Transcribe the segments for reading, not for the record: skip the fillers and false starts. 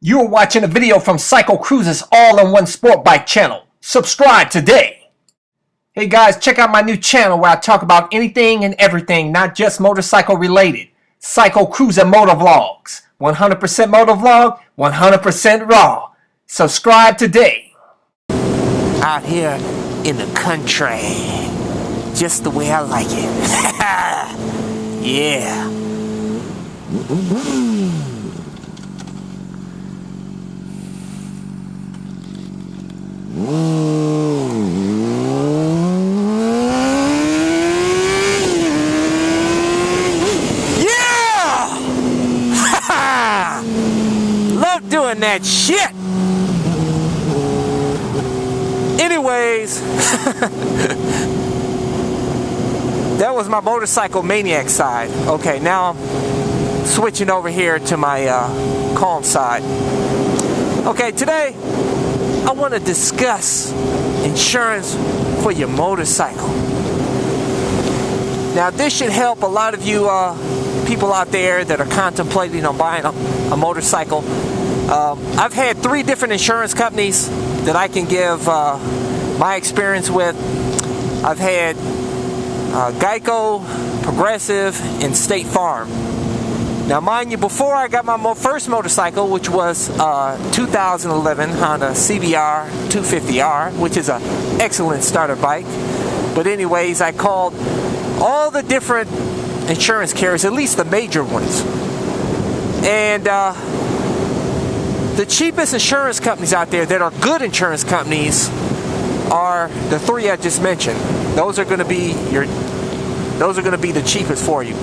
You are watching a video from CycleCruza's All-in-One Sport Bike channel. Subscribe today. Hey guys, check out my new channel where I talk about anything and everything, not just motorcycle related. CycleCruza MotoVlogs. 100% motovlog, 100% raw. Subscribe today. Out here in the country, just the way I like it. Yeah. Yeah! Love doing that shit. Anyways, that was my motorcycle maniac side. Okay, now I'm switching over here to my calm side. Okay, today I want to discuss insurance for your motorcycle. Now this should help a lot of you people out there that are contemplating on buying a motorcycle. I've had 3 different insurance companies that I can give my experience with. I've had Geico, Progressive, and State Farm. Now mind you, before I got my first motorcycle, which was 2011 Honda CBR 250R, which is an excellent starter bike. But anyways, I called all the different insurance carriers, at least the major ones. And the cheapest insurance companies out there that are good insurance companies are the 3 I just mentioned. Those are going to be the cheapest for you.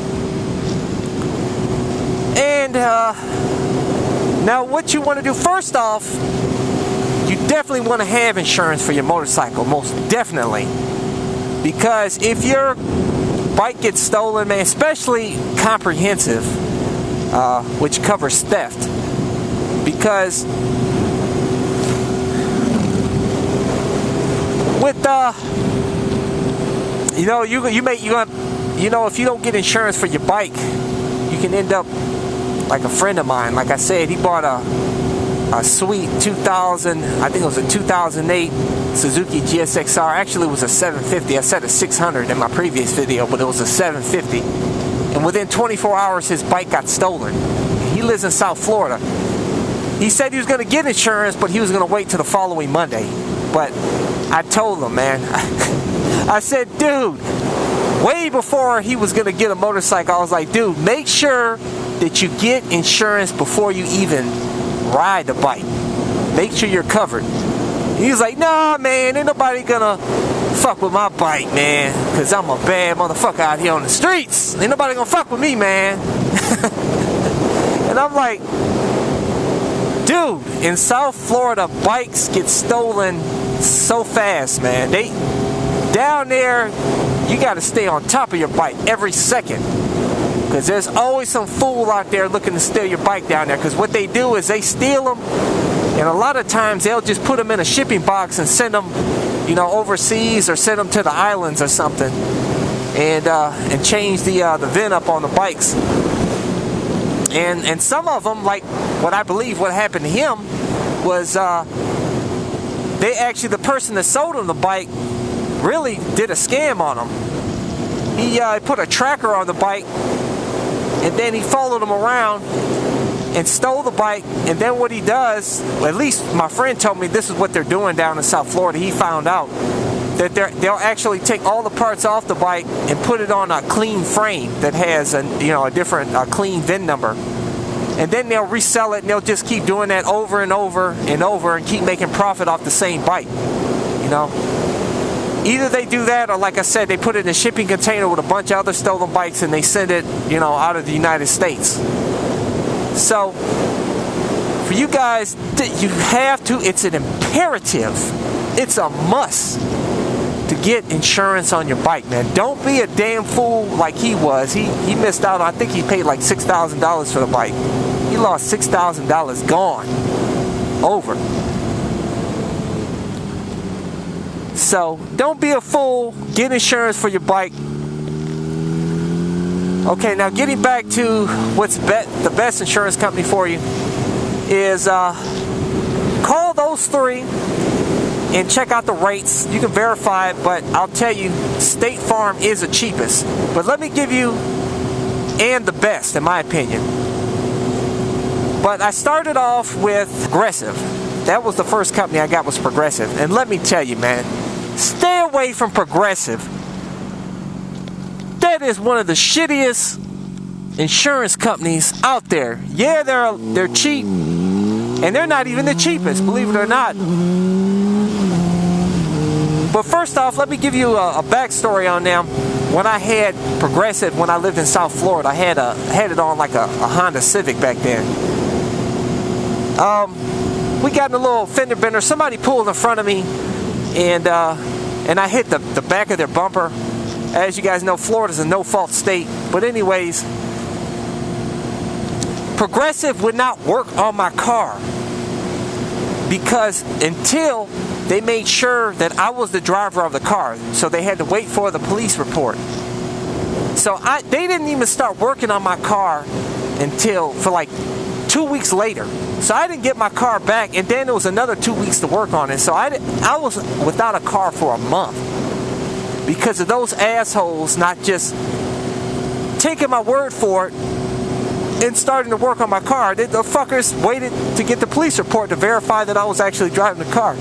And now what you want to do, first off, you definitely want to have insurance for your motorcycle, most definitely. Because if your bike gets stolen, man, especially comprehensive, which covers theft, because with if you don't get insurance for your bike, you can end up like a friend of mine. Like I said, he bought a sweet 2000, I think it was a 2008 Suzuki GSXR. Actually, it was a 750. I said a 600 in my previous video, but it was a 750. And within 24 hours, his bike got stolen. He lives in South Florida. He said he was going to get insurance, but he was going to wait till the following Monday. But I told him, man, I said, dude, way before he was going to get a motorcycle, I was like, dude, make sure that you get insurance before you even ride the bike. Make sure you're covered. He was like, nah, man, ain't nobody gonna fuck with my bike, man, because I'm a bad motherfucker out here on the streets. Ain't nobody gonna fuck with me, man. And I'm like, dude, in South Florida, bikes get stolen so fast, man. Down there, you gotta stay on top of your bike every second, because there's always some fool out there looking to steal your bike down there. Because what they do is they steal them, and a lot of times they'll just put them in a shipping box and send them, overseas, or send them to the islands or something, and change the VIN up on the bikes. And some of them, like what happened to him was the person that sold him the bike really did a scam on him. He put a tracker on the bike, and then he followed him around and stole the bike. And then what he does, at least my friend told me this is what they're doing down in South Florida. He found out that they'll actually take all the parts off the bike and put it on a clean frame that has a different clean VIN number. And then they'll resell it, and they'll just keep doing that over and over and over and keep making profit off the same bike. Either they do that, or like I said, they put it in a shipping container with a bunch of other stolen bikes, and they send it, out of the United States. So, for you guys, you have to, it's an imperative, it's a must to get insurance on your bike, man. Don't be a damn fool like he was. He missed out. I think he paid like $6,000 for the bike. He lost $6,000, gone, over. So don't be a fool. Get insurance for your bike. Okay, now getting back to what's the best insurance company for you. is call those three and check out the rates. You can verify it, but I'll tell you, State Farm is the cheapest. But let me give you and the best, in my opinion. But I started off with Progressive. That was the first company I got, was Progressive. And let me tell you, man, stay away from Progressive. That is one of the shittiest insurance companies out there. Yeah, they're cheap, and they're not even the cheapest, believe it or not. But first off, let me give you a backstory on them. When I had Progressive, when I lived in South Florida, I had it on like a Honda Civic back then. We got in a little fender bender. Somebody pulled in front of me, and I hit the back of their bumper. As you guys know, Florida's a no-fault state. But anyways, Progressive would not work on my car because until they made sure that I was the driver of the car, so they had to wait for the police report. So they didn't even start working on my car for like 2 weeks later. So I didn't get my car back, and then it was another 2 weeks to work on it. So I was without a car for a month because of those assholes not just taking my word for it and starting to work on my car. The fuckers waited to get the police report to verify that I was actually driving the car.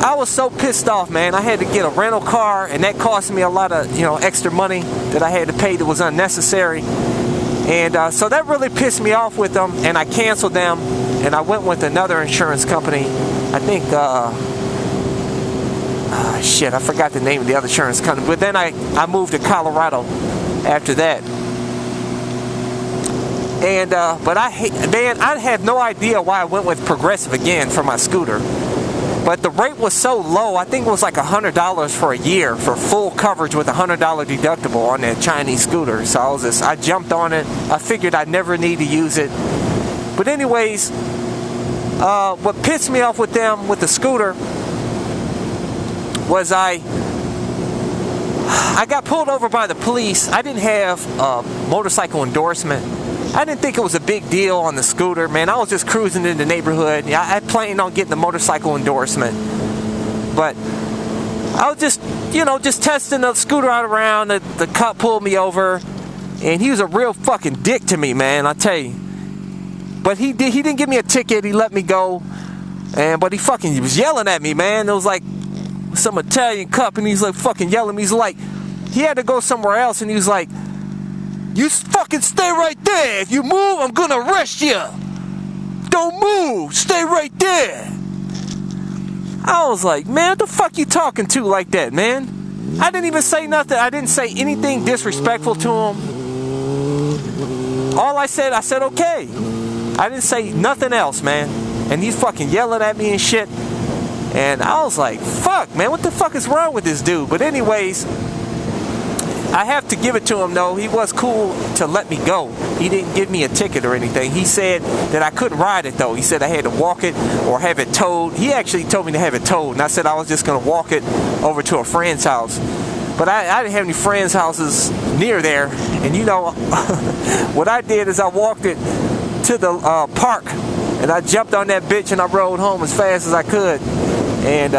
I was so pissed off, man. I had to get a rental car, and that cost me a lot of, extra money that I had to pay that was unnecessary. And so that really pissed me off with them, and I canceled them, and I went with another insurance company. I think, shit, I forgot the name of the other insurance company. But then I moved to Colorado after that. And but I had no idea why I went with Progressive again for my scooter. But the rate was so low, I think it was like $100 for a year for full coverage with a $100 deductible on that Chinese scooter. So I jumped on it. I figured I'd never need to use it. But anyways, what pissed me off with them with the scooter was I got pulled over by the police. I didn't have a motorcycle endorsement. I didn't think it was a big deal on the scooter, man. I was just cruising in the neighborhood. I planned on getting the motorcycle endorsement. But I was just testing the scooter out around. The cop pulled me over, and he was a real fucking dick to me, man, I tell you. But he didn't give me a ticket. He let me go. But he was yelling at me, man. It was like some Italian cop, and he's like fucking yelling at me. He's like, he had to go somewhere else, and he was like, "You fucking stay right there. If you move, I'm gonna arrest you. Don't move. Stay right there." I was like, man, what the fuck you talking to like that, man? I didn't even say nothing. I didn't say anything disrespectful to him. All I said okay. I didn't say nothing else, man. And he's fucking yelling at me and shit. And I was like, fuck, man, what the fuck is wrong with this dude? But anyways, I have to give it to him, though. He was cool to let me go. He didn't give me a ticket or anything. He said that I couldn't ride it, though. He said I had to walk it or have it towed. He actually told me to have it towed, and I said I was just going to walk it over to a friend's house. But I didn't have any friends' houses near there. And, what I did is I walked it to the park, and I jumped on that bitch, and I rode home as fast as I could. And,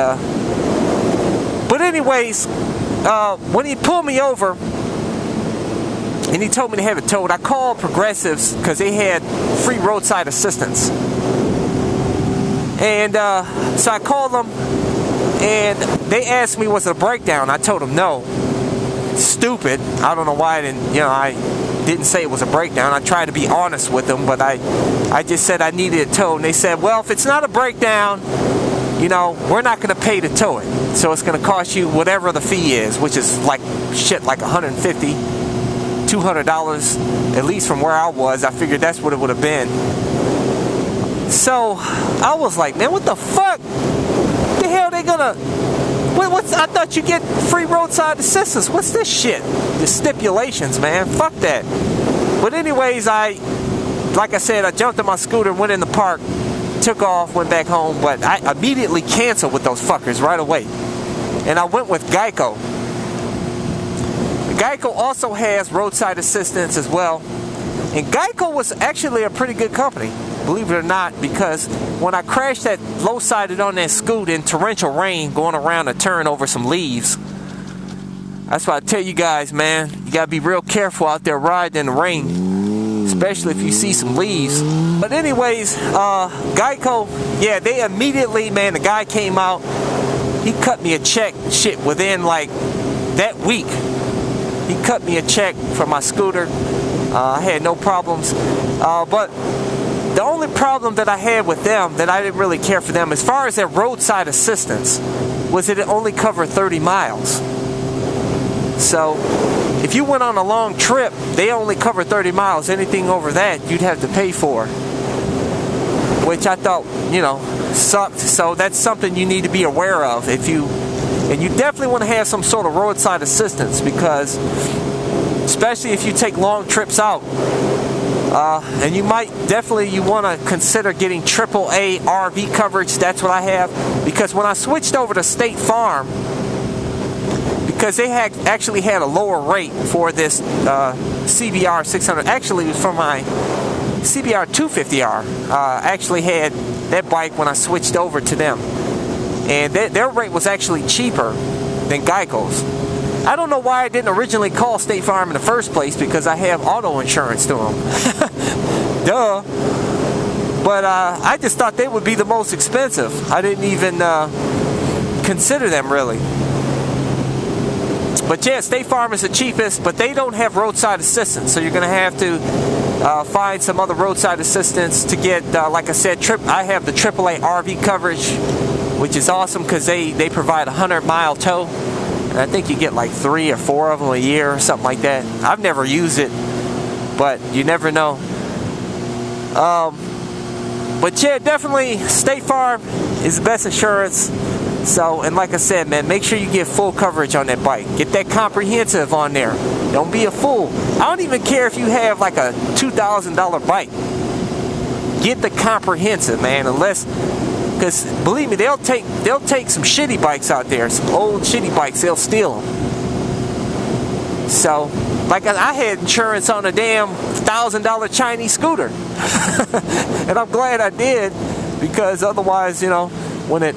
but anyways, when he pulled me over and he told me to have it towed, I called Progressives because they had free roadside assistance. And so I called them, and they asked me, was it a breakdown? I told them no. Stupid. I don't know why I didn't say it was a breakdown. I tried to be honest with them, but I just said I needed it towed. And they said, well, if it's not a breakdown, we're not going to pay to tow it. So it's going to cost you whatever the fee is, which is like $150, $200, at least from where I was. I figured that's what it would have been. So I was like, man, what the fuck? The hell they gonna? I thought you get free roadside assistance. What's this shit? The stipulations, man. Fuck that. But anyways, like I said, I jumped on my scooter and went in the park. Took off, went back home, but I immediately canceled with those fuckers right away. And I went with Geico. Geico also has roadside assistance as well. And Geico was actually a pretty good company. believe it or not, because when I crashed that low-sided on that scoot in torrential rain going around a turn over some leaves, that's why I tell you guys, man, you gotta be real careful out there riding in the rain, especially if you see some leaves. But anyways, Geico, yeah, they immediately, man, the guy came out, he cut me a check, shit, within like that week. He cut me a check for my scooter. I had no problems. But the only problem that I had with them, that I didn't really care for them, as far as their roadside assistance, was that it only covered 30 miles. So if you went on a long trip, they only cover 30 miles. Anything over that, you'd have to pay for, which I thought, you know, sucked. So that's something you need to be aware of. And you definitely want to have some sort of roadside assistance, because especially if you take long trips out, and you want to consider getting AAA RV coverage. That's what I have, because when I switched over to State Farm, because they actually had a lower rate for this CBR 600. Actually, it was for my CBR 250R. I actually had that bike when I switched over to them, and their rate was actually cheaper than Geico's. I don't know why I didn't originally call State Farm in the first place, because I have auto insurance to them. Duh. But I just thought they would be the most expensive. I didn't even consider them really. But yeah, State Farm is the cheapest, but they don't have roadside assistance, so you're going to have to find some other roadside assistance to get, like I said, I have the AAA RV coverage, which is awesome because they provide a 100-mile tow, and I think you get like 3 or 4 of them a year or something like that. I've never used it, but you never know. But yeah, definitely State Farm is the best insurance. So, and like I said, man, make sure you get full coverage on that bike. Get that comprehensive on there. Don't be a fool. I don't even care if you have like a $2,000 bike. Get the comprehensive, man. Unless, because believe me, they'll take some shitty bikes out there, some old shitty bikes. They'll steal them. So, like I had insurance on a damn $1,000 Chinese scooter, and I'm glad I did, because otherwise, you know, when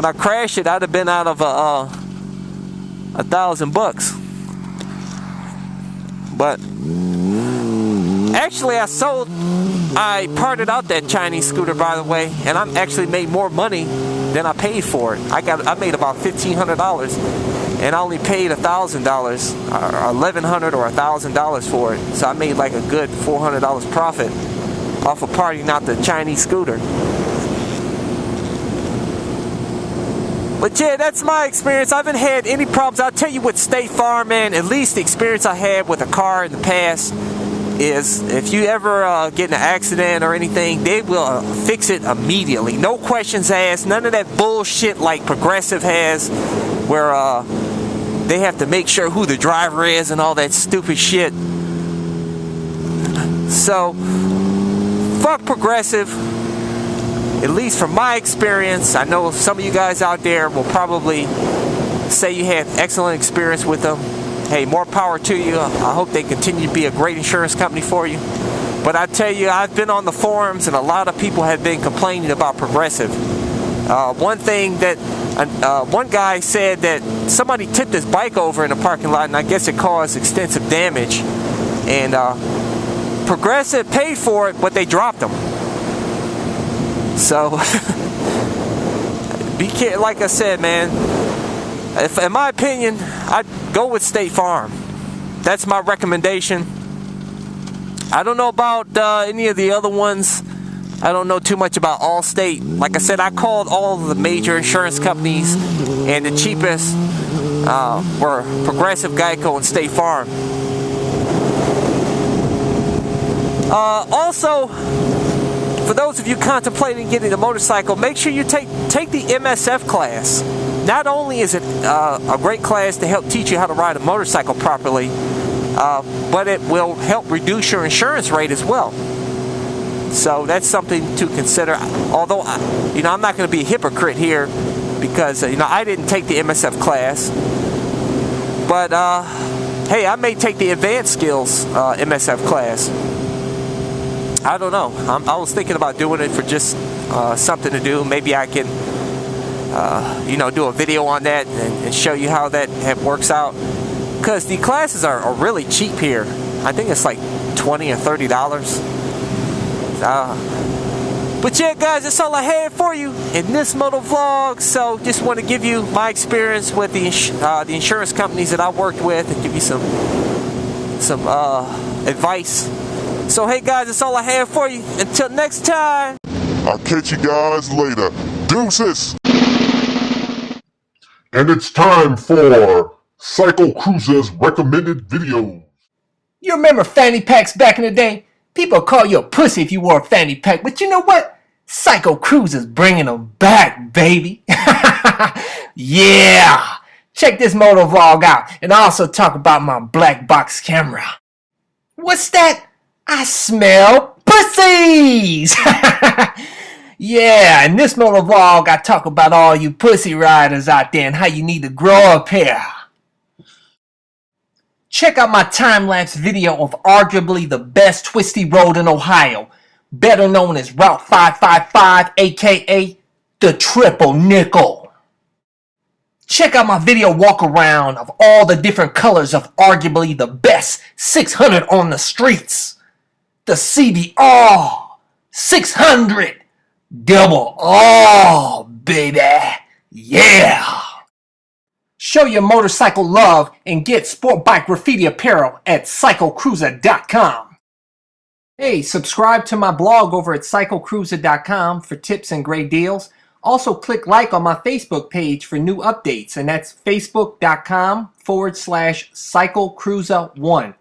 I crashed it, I'd have been out of $1,000. But actually, I parted out that Chinese scooter, by the way, and I actually made more money than I paid for it. I made about $1,500, and I only paid $1,000, or $1,100 or $1,000 for it. So I made like a good $400 profit off of parting out the Chinese scooter. But yeah, that's my experience. I haven't had any problems. I'll tell you with State Farm, man, at least the experience I had with a car in the past is if you ever get in an accident or anything, they will fix it immediately. No questions asked. None of that bullshit like Progressive has, where they have to make sure who the driver is and all that stupid shit. So, fuck Progressive. At least from my experience. I know some of you guys out there will probably say you had excellent experience with them. Hey, more power to you. I hope they continue to be a great insurance company for you. But I tell you, I've been on the forums, and a lot of people have been complaining about Progressive. One guy said that somebody tipped his bike over in the parking lot, and I guess it caused extensive damage. And Progressive paid for it, but they dropped them. So, be careful. Like I said, man, in my opinion, I'd go with State Farm. That's my recommendation. I don't know about any of the other ones. I don't know too much about Allstate. Like I said, I called all of the major insurance companies, and the cheapest were Progressive, Geico, and State Farm. Also, for those of you contemplating getting a motorcycle, make sure you take the MSF class. Not only is it a great class to help teach you how to ride a motorcycle properly, but it will help reduce your insurance rate as well. So that's something to consider. Although, I'm not going to be a hypocrite here, because I didn't take the MSF class, but hey, I may take the Advanced Skills MSF class. I don't know. I was thinking about doing it for just something to do. Maybe I can, you know, do a video on that and show you how that works out. Because the classes are really cheap here. I think it's like $20 or $30. But yeah, guys, that's all I had for you in this moto vlog. So just want to give you my experience with the insurance companies that I worked with and give you some advice. So hey guys, that's all I have for you. Until next time. I'll catch you guys later. Deuces! And it's time for CycleCruza's recommended video. You remember fanny packs back in the day? People call you a pussy if you wore a fanny pack, but you know what? CycleCruza's bringing them back, baby. Yeah! Check this MotoVlog out, and I also talk about my black box camera. What's that? I smell pussies! Yeah, in this MotoVlog, I talk about all you pussy riders out there and how you need to grow a pair. Check out my time-lapse video of arguably the best twisty road in Ohio, better known as Route 555, aka the Triple Nickel. Check out my video walk-around of all the different colors of arguably the best 600 on the streets. The CBR 600 Double R, baby. Yeah! Show your motorcycle love and get sport bike graffiti apparel at CycleCruza.com. Hey, subscribe to my blog over at CycleCruza.com for tips and great deals. Also, click like on my Facebook page for new updates, and that's Facebook.com/CycleCruza1.